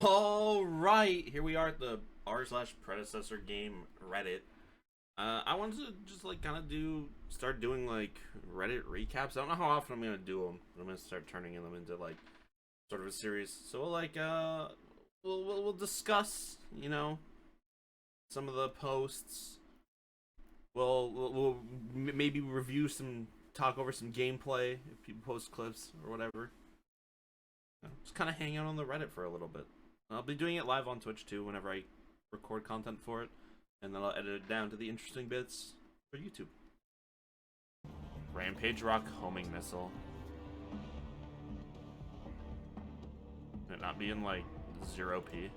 All right, here we are at the r/predecessor game Reddit. I wanted to just like kind of start doing like Reddit recaps. I don't know how often I'm gonna do them, but I'm gonna start turning them into like sort of a series. So we'll discuss, some of the posts. We'll maybe review talk over some gameplay if people post clips or whatever. Just kind of hang out on the Reddit for a little bit. I'll be doing it live on Twitch too whenever I record content for it, and then I'll edit it down to the interesting bits for YouTube. Rampage Rock homing missile. It not being like 0p.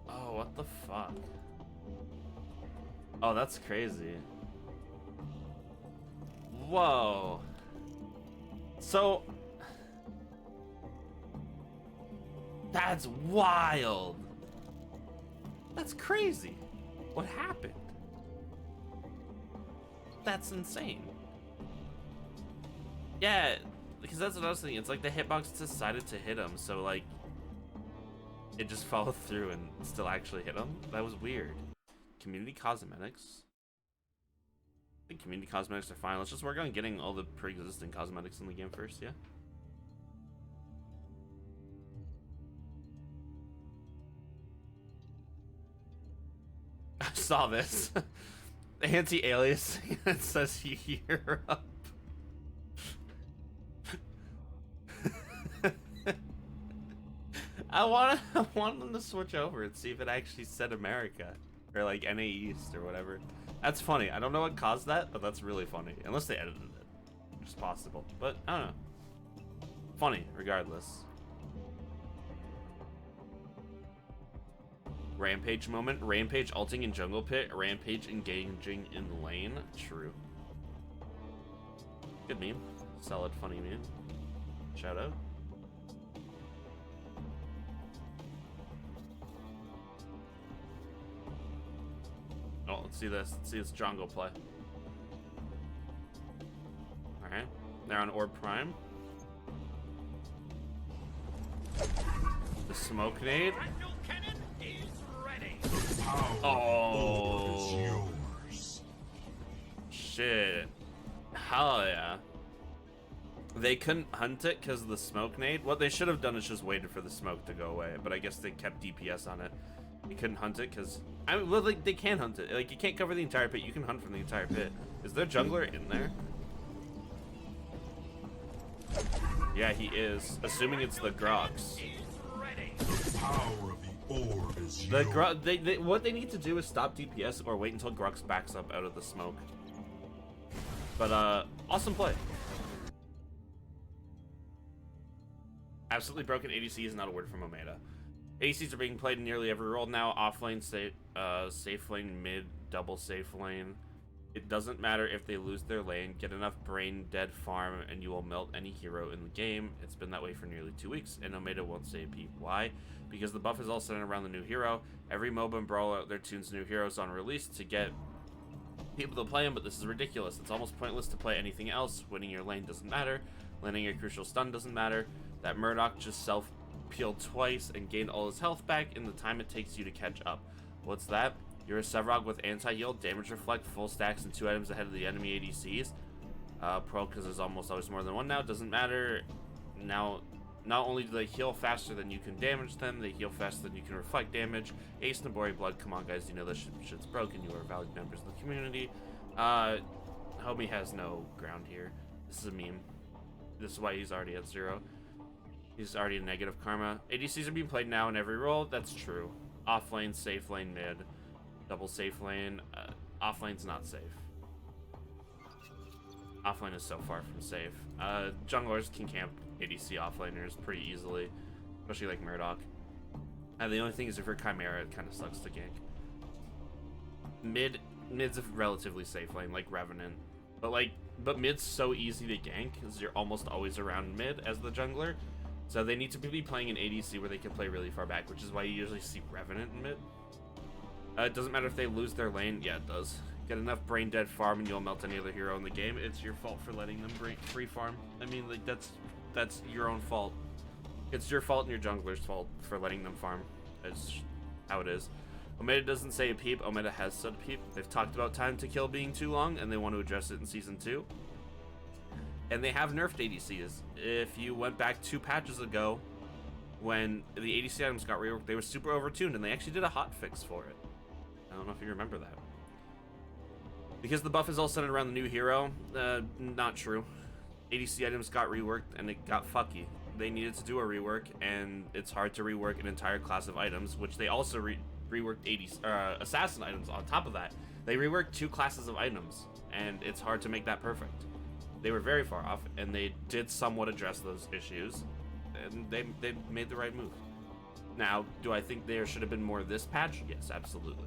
Oh, what the fuck? Oh, that's crazy. Whoa. So that's wild. That's crazy. What happened? That's insane. Yeah, because that's what I was thinking. It's like the hitbox decided to hit him, so like it just followed through and still actually hit him. That was weird. Community cosmetics. I think community cosmetics are fine. Let's just work on getting all the pre-existing cosmetics in the game first, yeah? I saw this. Anti-aliasing. It says Europe. I want them to switch over and see if it actually said America or like NA East or whatever. That's funny. I don't know what caused that, but that's really funny. Unless they edited it, which is possible. But I don't know. Funny, regardless. Rampage moment. Rampage ulting in jungle pit. Rampage engaging in lane. True. Good meme. Solid, funny meme. Shout out. Oh, let's see this. Let's see this jungle play. Alright. They're on Orb Prime. The smoke nade. Oh. Shit. Hell yeah. They couldn't hunt it because of the smoke nade. What they should have done is just waited for the smoke to go away, but I guess they kept DPS on it. You couldn't hunt it because well, like they can hunt it. Like you can't cover the entire pit. You can hunt from the entire pit. Is there jungler in there? Yeah, he is. Assuming it's the Grox. The power of the orb is yours. What they need to do is stop DPS or wait until Grox backs up out of the smoke. But awesome play. Absolutely broken ADC is not a word from Omeda. ADCs are being played in nearly every role now. Offlane, safe lane, mid, double safe lane. It doesn't matter if they lose their lane. Get enough brain dead farm and you will melt any hero in the game. It's been that way for nearly 2 weeks, and Omeda won't say a peep. Why? Because the buff is all centered around the new hero. Every MOBA and Brawl out there tunes new heroes on release to get people to play them, but this is ridiculous. It's almost pointless to play anything else. Winning your lane doesn't matter. Landing a crucial stun doesn't matter. That Murdoch just self-peeled twice and gained all his health back in the time it takes you to catch up. What's that? You're a Sevarog with anti-heal, damage reflect, full stacks, and 2 items ahead of the enemy ADCs. Pro, because there's almost always more than one now. Doesn't matter. Now, not only do they heal faster than you can damage them, they heal faster than you can reflect damage. Ace Nabori Blood, come on guys, you know this shit's broken. You are valued members of the community. Homie has no ground here. This is a meme. This is why he's already at 0. He's already in negative karma. ADCs are being played now in every role. That's true. Off lane, safe lane, mid. Double safe lane. Off lane's not safe. Off lane is so far from safe. Junglers can camp ADC offlaners pretty easily, especially like Murdoch. The only thing is if you're Chimera, it kind of sucks to gank. Mid's a relatively safe lane, like Revenant. But mid's so easy to gank because you're almost always around mid as the jungler. So they need to be playing an ADC where they can play really far back, which is why you usually see Revenant in mid. It doesn't matter if they lose their lane. Yeah, it does. Get enough brain dead farm and you'll melt any other hero in the game. It's your fault for letting them free farm. I mean, like, that's your own fault. It's your fault and your jungler's fault for letting them farm. That's how it is. Omega doesn't say a peep. Omega has said a peep. They've talked about time to kill being too long, and they want to address it in Season 2. And they have nerfed ADCs. If you went back 2 patches ago, when the ADC items got reworked, they were super overtuned, and they actually did a hotfix for it. I don't know if you remember that. Because the buff is all centered around the new hero, not true. ADC items got reworked, and it got fucky. They needed to do a rework, and it's hard to rework an entire class of items, which they also reworked assassin items on top of that. They reworked 2 classes of items, and it's hard to make that perfect. They were very far off, and they did somewhat address those issues, and they made the right move. Now, do I think there should have been more this patch? Yes, absolutely.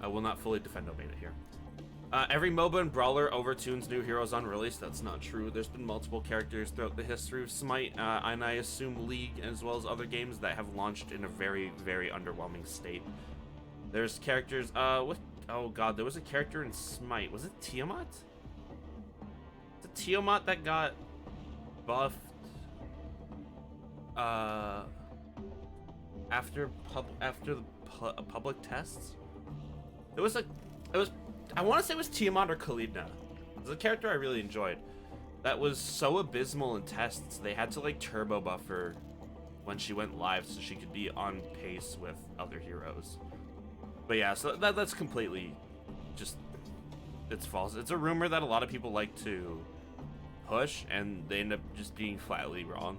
I will not fully defend Omega here. Every MOBA and Brawler overtunes new heroes on release. That's not true. There's been multiple characters throughout the history of Smite, and I assume League, as well as other games that have launched in a very, very underwhelming state. There's characters, oh god, there was a character in Smite. Was it Tiamat? The Tiamat that got buffed, after the public tests? I want to say it was Tiamat or Khalidna. It was a character I really enjoyed. That was so abysmal in tests, they had to like turbo buff her when she went live so she could be on pace with other heroes. But yeah, so that's completely just, it's false. It's a rumor that a lot of people like to push, and they end up just being flatly wrong.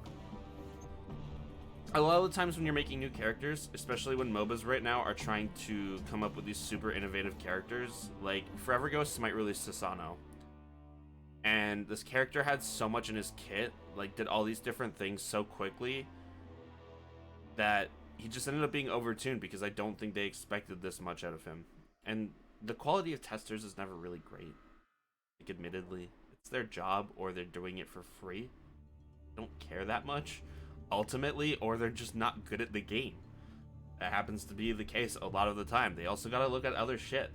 A lot of the times when you're making new characters, especially when MOBAs right now are trying to come up with these super innovative characters, like forever ago Smite released Sasano, and this character had so much in his kit, like did all these different things so quickly, that he just ended up being overtuned because I don't think they expected this much out of him. And the quality of testers is never really great. Like, admittedly, it's their job, or they're doing it for free. I don't care that much. Ultimately, or they're just not good at the game. That happens to be the case a lot of the time. They also gotta look at other shit.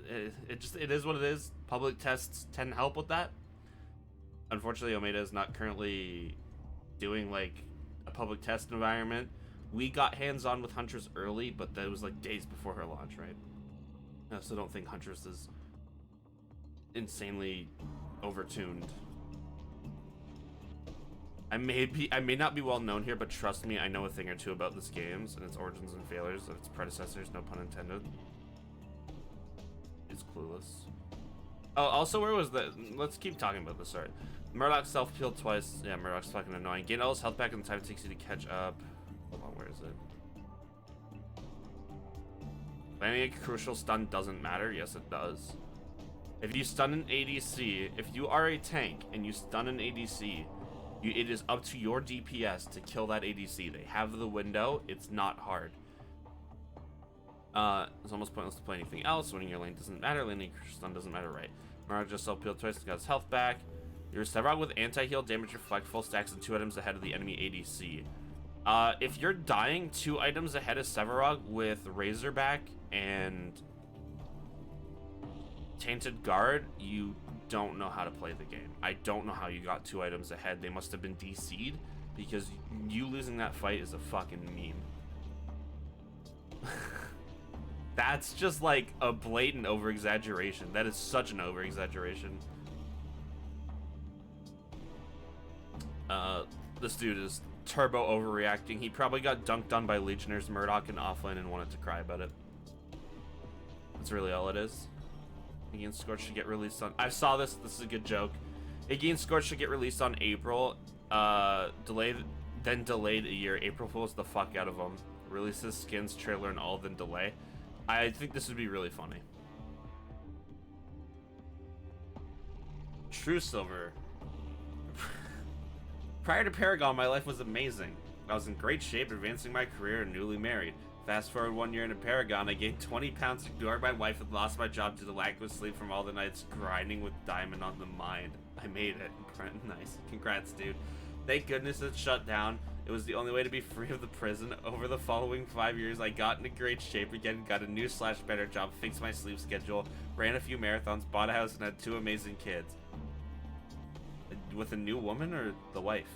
It is what it is. Public tests tend to help with that. Unfortunately, Omega is not currently doing like a public test environment. We got hands-on with Huntress early, but that was like days before her launch, right? I also don't think Huntress is insanely overtuned. I may not be well known here, but trust me, I know a thing or two about this games and its origins and failures of its predecessors, no pun intended. It's clueless. Oh, also, where was the... Let's keep talking about this, sorry. Murdoch self-healed twice. Yeah, Murdoch's fucking annoying. Gain all his health back in the time it takes you to catch up. Hold on, where is it? Landing a crucial stun doesn't matter. Yes, it does. If you stun an ADC, if you are a tank and you stun an ADC, it is up to your DPS to kill that ADC. They have the window. It's not hard. It's almost pointless to play anything else. Winning your lane doesn't matter. Laning crucial stun doesn't matter, right? Murdoch just self-healed twice and got his health back. Your Sevarog with anti-heal, damage reflect, full stacks, and 2 items ahead of the enemy ADC. If you're dying 2 items ahead of Sevarog with Razorback and Tainted Guard, you don't know how to play the game. I don't know how you got 2 items ahead. They must have been DC'd, because you losing that fight is a fucking meme. That's just like a blatant over-exaggeration. That is such an over-exaggeration. This dude is turbo overreacting. He probably got dunked on by Legionnaires Murdoch and offlane and wanted to cry about it. That's really all it is. Again, Scorch should get released on... I saw this. This is a good joke. Again, Scorch should get released on April. Delayed a year. April Fools the fuck out of them. Releases, skins, trailer, and all, then delay. I think this would be really funny. Truesilver. Prior to Paragon, my life was amazing. I was in great shape, advancing my career, and newly married. Fast forward 1 year into Paragon, I gained 20 pounds, ignored my wife, and lost my job due to lack of sleep from all the nights grinding with Diamond on the mind. I made it. Nice. Congrats, dude. Thank goodness it's shut down. It was the only way to be free of the prison. Over the following 5 years, I got into great shape again, got a new / better job, fixed my sleep schedule, ran a few marathons, bought a house, and had 2 amazing kids. With a new woman or the wife?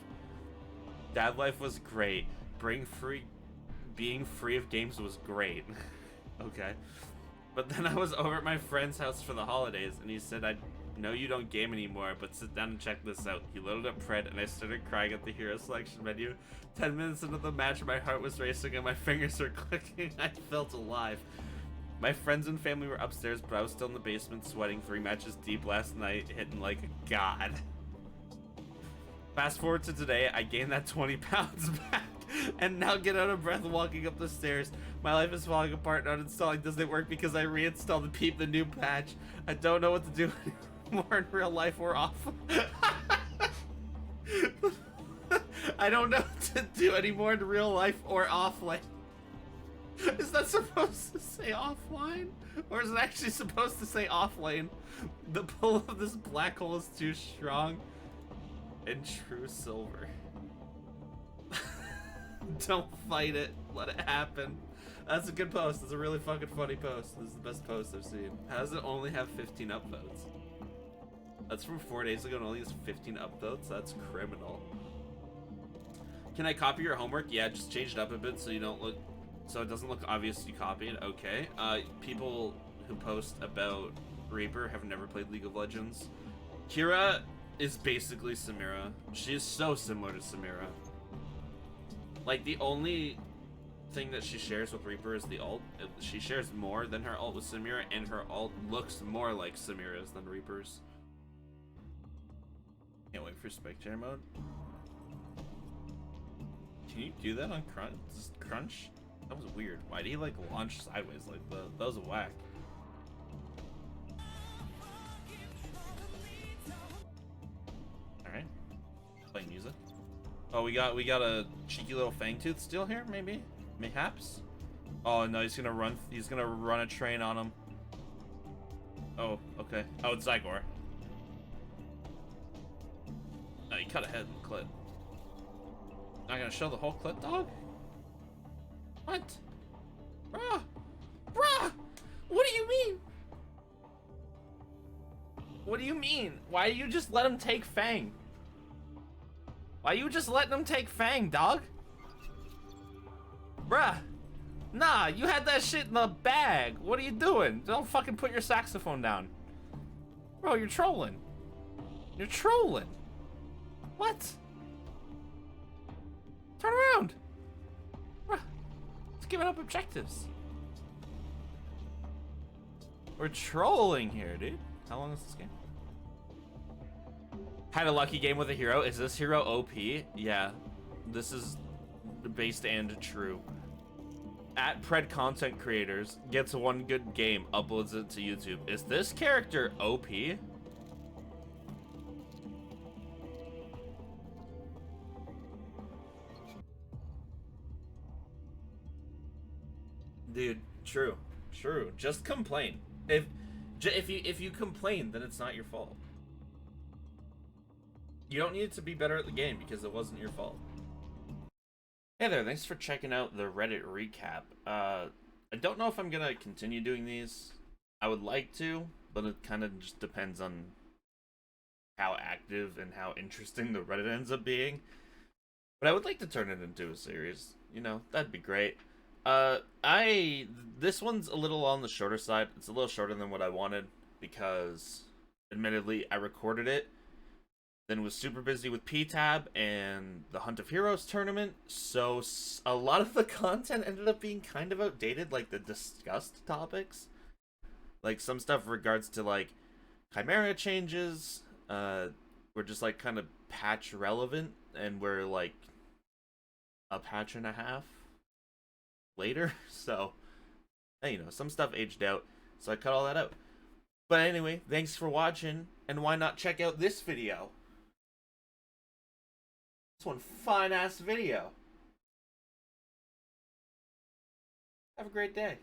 Dad life was great. Being free of games was great. Okay. But then I was over at my friend's house for the holidays, and he said, I know you don't game anymore, but sit down and check this out. He loaded up Pred, and I started crying at the hero selection menu. 10 minutes into the match, my heart was racing and my fingers were clicking. I felt alive. My friends and family were upstairs, but I was still in the basement sweating 3 matches deep last night, hitting like a god. Fast forward to today, I gained that 20 pounds back and now get out of breath walking up the stairs. My life is falling apart. Not installing doesn't work because I reinstalled to peep the new patch. I don't know what to do anymore in real life or off. I don't know what to do anymore in real life or offline. Is that supposed to say offline? Or is it actually supposed to say offlane? The pull of this black hole is too strong. And Truesilver. Don't fight it. Let it happen. That's a good post. It's a really fucking funny post. This is the best post I've seen. How does it only have 15 upvotes? That's from 4 days ago and only has 15 upvotes? That's criminal. Can I copy your homework? Yeah, just change it up a bit so you don't look, so it doesn't look obvious you copied. Okay. People who post about Reaper have never played League of Legends. Kira is basically Samira. She is so similar to Samira. Like, the only thing that she shares with Reaper is the ult. She shares more than her ult with Samira, and her ult looks more like Samira's than Reaper's. Can't wait for spectator mode. Can you do that on Crunch? That was weird. Why did he like launch sideways like that? That was a whack. Alright. Playing music. Oh, we got a cheeky little Fangtooth still here, maybe? Mayhaps? Oh no, he's gonna run a train on him. Oh, okay. Oh, it's Zygor. No, he cut ahead in the clip. Not gonna show the whole clip, dog? What? Bruh! Bruh! What do you mean? What do you mean? Why do you just let him take Fang? Why you just letting him take Fang, dog? Bruh! Nah, you had that shit in the bag. What are you doing? Don't fucking put your saxophone down. Bro, you're trolling. You're trolling. What? Turn around. Bruh. It's giving up objectives. We're trolling here, dude. How long is this game? Had a lucky game with a hero. Is this hero OP? Yeah. This is based and true. At Pred Content Creators gets one good game, uploads it to YouTube. Is this character OP? Dude, true. Just complain. If you complain, then it's not your fault. You don't need it to be better at the game because it wasn't your fault. Hey there, thanks for checking out the Reddit recap. I don't know if I'm gonna continue doing these. I would like to, but it kind of just depends on how active and how interesting the Reddit ends up being. But I would like to turn it into a series. You know, that'd be great. This one's a little on the shorter side. It's a little shorter than what I wanted because, admittedly, I recorded it, then was super busy with P-Tab and the Hunt of Heroes tournament, so a lot of the content ended up being kind of outdated, like the discussed topics. Like, some stuff regards to, like, Chimera changes, were just, like, kind of patch relevant, and we're, like, a patch and a half later, so, you know, some stuff aged out, so I cut all that out. But anyway, thanks for watching, and why not check out this video? This one fine ass video. Have a great day.